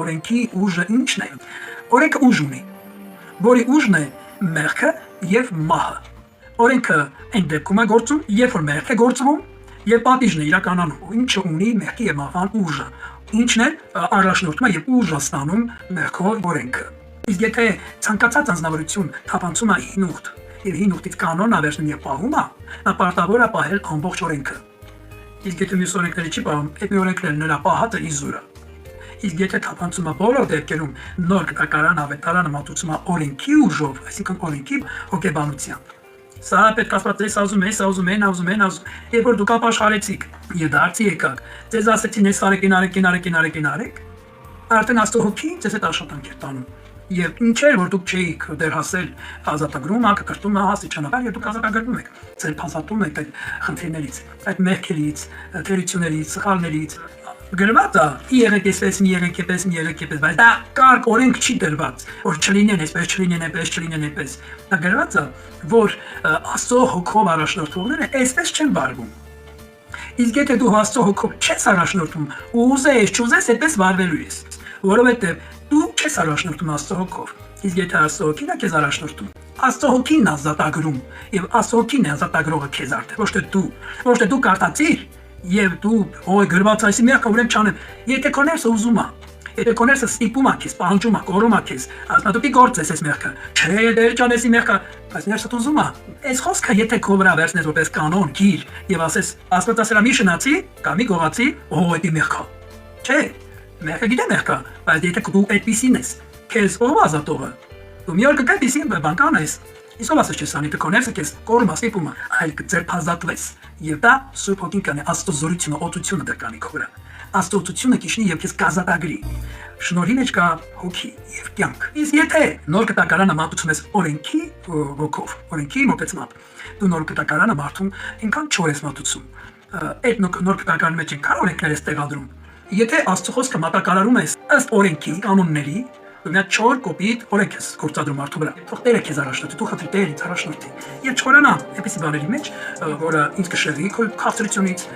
օրենքի ուժը ինչն է։ Օրենքը ուժ ունի, որի ուժն է մեղքը եւ մահը։ Օրենքը այն դեպքում է գործում, երբ որ մեղք է գործվում եւ պատիժն է իրականանում, ինչը ունի մեղքի եւ մահվան ուժը։ Ինչն է առաջնորդում եւ ուժ ստանում մեղքով օրենքը։ Իսկ եթե ցանկացած անձնավորություն թափանցում է հին ուխտ եւ հին ուխտից կանոն ավերնում եւ պահում է, նա պարտավոր է պահել ամբողջ օրենքը։ Իսկ եթե մյուս օրենքները չի պահում, այդ օրենքները նրա պահածը իզուր է։ Իսկ եթե թափանցում է բոլոր դեպքերում նոր կտակարան ավետարանը մատուցում է օրենքի ուժով, այսինքն օրենքի հոգեբանությամբ, սա պետք է ասված ասում են, երբ որ դուք ապաշխարեցիք եւ դարձի եկաք, ձեզ ասեցին այս արեք, արդեն Աստծո հոգին ձեզ այդ աշխատանք է տանում։ Եվ ինչեր որ դուք չէիք դեռ հասել ազատագրում, ակրտում հասի ճանապարհ եւ դուք ազատագրվում եք, ձեր փոխատում եք այդ խնդիրներից, այդ մեղքերից, թերություններից, սխալներից։ Գրված է՝ եղեք այսպես, բայց դա կարգ օրենք չի դրված, որ չլինեն այսպես, չլինեն այնպես։ Դա գրված է, որ Աստծո հոգով առաջնորդողները այսպես չեն վարվում։ Իսկ եթե դու Աստծո հոգով չես առաջնորդվում, ուզես, այդպես վարվելու ես, որովհետև դու չես առաջնորդում Աստծո հոգով։ Իսկ եթե Աստծո հոգին է քեզ առաջնորդում, Աստծո հոգին է ազատագրում, եւ Աստծո հոգին է ազատագրողը քեզ արդեն, ոչ թե դու կարդացիր եւ դու գրված այսի մեղքը ուրեմն չանեմ։ Եթե քո ներսը ուզում է, եթե քո ներսը ստիպում է քեզ, պահանջում է, կորում է քեզ, ասում է դու գործ ես այս մեղքը, չէ, դեր չանես մեղքը, բայց ներսդ ուզում է։ Այս խոսքը եթե քո վրա վերցնես որպես կանոն, գիր եւ ասես Աստվածասրամի շնացի կամ մի գողացի, դա մեղքը։ Չէ, մեղքը գիտե մեղքը, բայց եթե դու այդպեսին ես, քեզ ով ազատողը։ Դու մի օր կգայ բան կանես։ Իսկ ով ասես չես անի, քո ներսը քեզ կորում է, ստիպում է, այլ կձերբազատվես։ Եվ դա Սուրբ Հոգին կանի Աստծո զորությունը, օծությունը դեռ կանի քո վրա։ Աստծո օծությունը կիշնի եւ քեզ կազատագրի։ Շնորհի մեջ կա հոգի եւ կյանք։ Իսկ եթե նոր կտակարանը մատուցում ես օրենքի ոգով, օրենքի մոտեցմամբ, դու նոր կտակարանը մարդուն ինքան չոր ես մատուցում։ Այդ նոր կտակարանի մեջ կա օրենքներ ես տեղադրում։ Եթե Աստծո խոսքը մատակարարում ես ըստ օրենքի կանոնների, դու մի չոր կոպիտ օրենք ես գործադրում մարդու վրա։ Թող Տերը քեզ առաջնորդի, դու խնդրի Տերից առաջնորդի։ Եվ չորանա այնպիսի բաների մեջ, որը ինձ կշեղի քո քաղցրությունից,